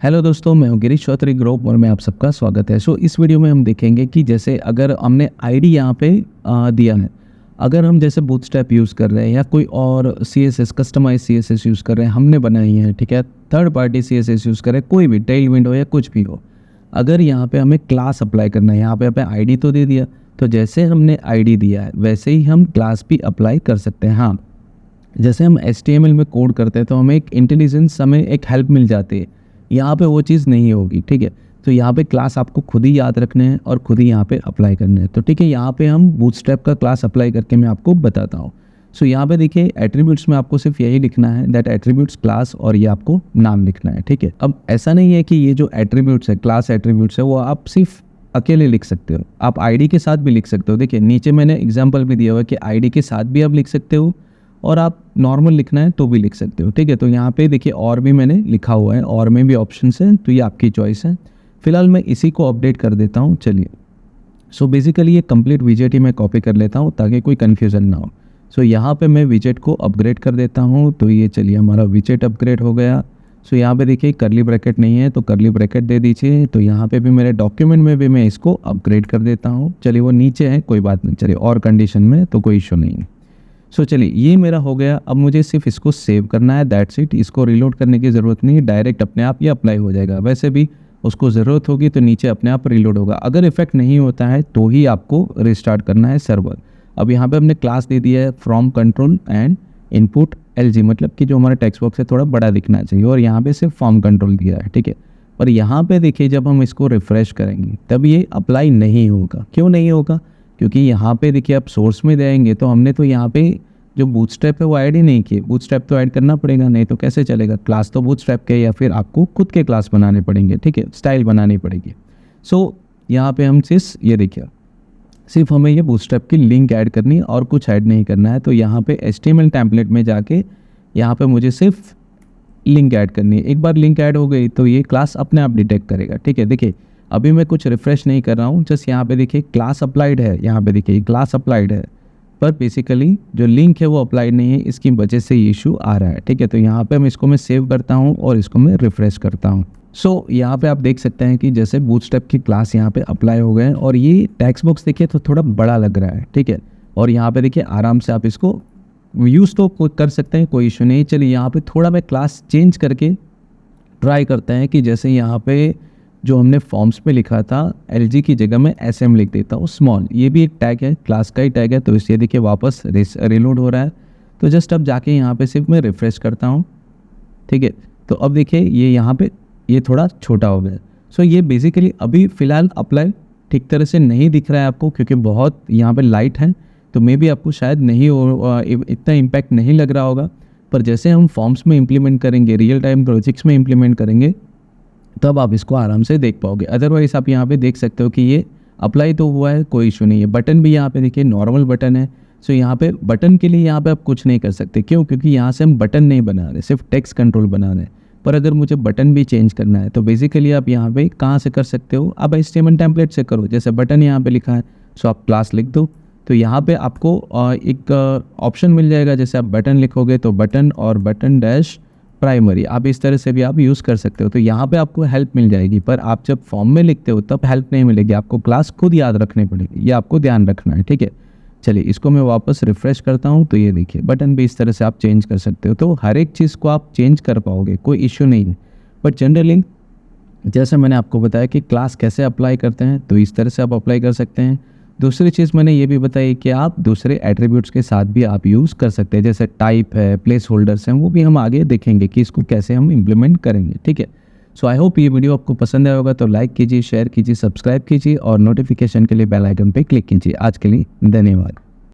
Hello दोस्तों, मैं हूं गिरीश चौधरी ग्रुप और मैं आप सबका स्वागत है। इस वीडियो में हम देखेंगे कि जैसे अगर हमने आईडी यहाँ पे दिया है, अगर हम जैसे बूटस्ट्रैप यूज़ कर रहे हैं या कोई और सीएसएस कस्टमाइज सीएसएस यूज़ कर रहे हैं, हमने बनाई है, ठीक है, थर्ड पार्टी सीएसएस यूज़ कर रहे हैं, कोई भी टेलविंड हो या कुछ भी हो, अगर यहाँ पे हमें क्लास अप्लाई करना है, यहाँ पे आईडी तो दे दिया, तो जैसे हमने आईडी दिया है वैसे ही हम क्लास भी अप्लाई कर सकते हैं। हाँ, जैसे हम HTML में कोड करते हैं तो हमें एक इंटेलिजेंस, हमें एक हेल्प मिल जाती है, यहाँ पे वो चीज़ नहीं होगी, ठीक है। तो यहाँ पे क्लास आपको खुद ही याद रखने हैं और खुद ही यहाँ पे अप्लाई करने हैं। तो ठीक है, यहाँ पे हम बूटस्ट्रैप का क्लास अप्लाई करके मैं आपको बताता हूँ। यहाँ पे देखिए एट्रीब्यूट्स में आपको सिर्फ यही लिखना है, दैट एट्रीब्यूट्स क्लास, और ये आपको नाम लिखना है, ठीक है। अब ऐसा नहीं है कि ये जो एट्रीब्यूट्स है, क्लास एट्रीब्यूट्स है, वो आप सिर्फ अकेले लिख सकते हो, आप आईडी के साथ भी लिख सकते हो। देखिए नीचे मैंने एग्जाम्पल भी दिया हुआ है कि आईडी के साथ भी आप लिख सकते हो और आप नॉर्मल लिखना है तो भी लिख सकते हो, ठीक है। तो यहाँ पे देखिए और भी मैंने लिखा हुआ है, और में भी ऑप्शंस हैं, तो ये आपकी चॉइस है। फिलहाल मैं इसी को अपडेट कर देता हूँ, चलिए। बेसिकली ये कंप्लीट विजेट ही मैं कॉपी कर लेता हूँ ताकि कोई कन्फ्यूज़न ना हो। यहाँ पे मैं विजेट को अपग्रेड कर देता हूँ, तो ये चलिए हमारा विजेट अपग्रेड हो गया। यहाँ पे देखिए करली ब्रैकेट नहीं है तो करली ब्रैकेट दे दीजिए। तो यहाँ पे भी मेरे डॉक्यूमेंट में भी मैं इसको अपग्रेड कर देता हूँ। चलिए वो नीचे है, कोई बात नहीं, चलिए और कंडीशन में तो कोई इशू नहीं है। चलिए ये मेरा हो गया। अब मुझे सिर्फ इसको सेव करना है, दैट्स इट। इसको रिलोड करने की ज़रूरत नहीं है, डायरेक्ट अपने आप ये अप्लाई हो जाएगा। वैसे भी उसको ज़रूरत होगी तो नीचे अपने आप रिलोड होगा। अगर इफेक्ट नहीं होता है तो ही आपको रिस्टार्ट करना है सर्वर। अब यहाँ पे हमने क्लास दे दिया है from control and input LG, मतलब कि जो हमारा टेक्स्ट बॉक्स है थोड़ा बड़ा दिखना चाहिए, और यहाँ पे सिर्फ फॉर्म कंट्रोल दिया है, ठीक है। पर यहाँ पे देखिए जब हम इसको रिफ़्रेश करेंगे तब ये अप्लाई नहीं होगा। क्यों नहीं होगा? क्योंकि यहाँ पे देखिए आप सोर्स में जाएंगे तो हमने तो यहाँ पे जो बूटस्ट्रैप है वो ऐड ही नहीं किए। बूटस्ट्रैप तो ऐड करना पड़ेगा, नहीं तो कैसे चलेगा। क्लास तो बूटस्ट्रैप के, या फिर आपको खुद के क्लास बनाने पड़ेंगे, ठीक है, स्टाइल बनानी पड़ेगी। यहाँ पे हम ये देखिए सिर्फ हमें ये बूटस्ट्रैप की लिंक ऐड करनी है और कुछ ऐड नहीं करना है। तो यहाँ पे HTML टेम्पलेट में जाके यहाँ पे मुझे सिर्फ लिंक ऐड करनी है। एक बार लिंक ऐड हो गई तो ये क्लास अपने आप डिटेक्ट करेगा, ठीक है। देखिए अभी मैं कुछ रिफ़्रेश नहीं कर रहा हूँ, जस्ट यहाँ पे देखिए क्लास अप्लाइड है, यहाँ पे देखिए क्लास अप्लाइड है, पर बेसिकली जो लिंक है वो अप्लाइड नहीं है, इसकी वजह से ये इशू आ रहा है, ठीक है। तो यहाँ पे मैं सेव करता हूँ और इसको मैं रिफ़्रेश करता हूँ। यहाँ पे आप देख सकते हैं कि जैसे बूटस्ट्रैप की क्लास यहाँ पे अप्लाई हो गए हैं, और ये टेक्स्ट बॉक्स देखिए तो थोड़ा बड़ा लग रहा है, ठीक है। और यहाँ पे देखिए आराम से आप इसको यूज़ तो कर सकते हैं, कोई इशू नहीं। चलिए यहाँ पे थोड़ा मैं क्लास चेंज करके ट्राई करते हैं कि जैसे यहाँ पे जो हमने फॉर्म्स में लिखा था LG की जगह में SM लिख देता हूँ, स्मॉल। ये भी एक टैग है, क्लास का ही टैग है। तो इसलिए देखिए वापस रिलोड हो रहा है। तो जस्ट अब जाके यहाँ पे सिर्फ मैं रिफ़्रेश करता हूँ, ठीक है। तो अब देखिए ये यहाँ पे ये थोड़ा छोटा हो गया। ये बेसिकली अभी फ़िलहाल अप्लाई ठीक तरह से नहीं दिख रहा है आपको, क्योंकि बहुत यहाँ पे लाइट है, तो मे भी आपको शायद नहीं हो इतना इम्पैक्ट नहीं लग रहा होगा। पर जैसे हम फॉर्म्स में इम्प्लीमेंट करेंगे, रियल टाइम प्रोजेक्ट्स में इम्प्लीमेंट करेंगे, तब आप इसको आराम से देख पाओगे। अदरवाइज़ आप यहाँ पे देख सकते हो कि ये अप्लाई तो हुआ है, कोई इशू नहीं है। बटन भी यहाँ पे देखिए नॉर्मल बटन है। यहाँ पे बटन के लिए यहाँ पे आप कुछ नहीं कर सकते। क्यों? क्योंकि यहाँ से हम बटन नहीं बना रहे, सिर्फ टेक्स्ट कंट्रोल बना रहे हैं। पर अगर मुझे बटन भी चेंज करना है तो बेसिकली आप यहाँ पे कहाँ से कर सकते हो, आप HTML टेम्पलेट से करो। जैसे बटन यहाँ पे लिखा है, आप क्लास लिख दो, तो यहाँ पे आपको एक ऑप्शन मिल जाएगा। जैसे आप बटन लिखोगे तो बटन और बटन डैश प्राइमरी, आप इस तरह से भी आप यूज़ कर सकते हो। तो यहाँ पे आपको हेल्प मिल जाएगी। पर आप जब फॉर्म में लिखते हो तब हेल्प नहीं मिलेगी, आपको क्लास खुद याद रखनी पड़ेगी, ये आपको ध्यान रखना है, ठीक है। चलिए इसको मैं वापस रिफ़्रेश करता हूँ। तो ये देखिए बटन भी इस तरह से आप चेंज कर सकते हो। तो हर एक चीज़ को आप चेंज कर पाओगे, कोई इशू नहीं है। बट जनरली जैसे मैंने आपको बताया कि क्लास कैसे अप्लाई करते हैं, तो इस तरह से आप अप्लाई कर सकते हैं। दूसरी चीज़ मैंने ये भी बताई कि आप दूसरे एट्रीब्यूट्स के साथ भी आप यूज़ कर सकते हैं, जैसे टाइप है, प्लेस होल्डर्स हैं, वो भी हम आगे देखेंगे कि इसको कैसे हम इम्प्लीमेंट करेंगे, ठीक है। आई होप ये वीडियो आपको पसंद आया होगा। तो लाइक कीजिए, शेयर कीजिए, सब्सक्राइब कीजिए और नोटिफिकेशन के लिए बेल आइकन पे क्लिक कीजिए। आज के लिए धन्यवाद।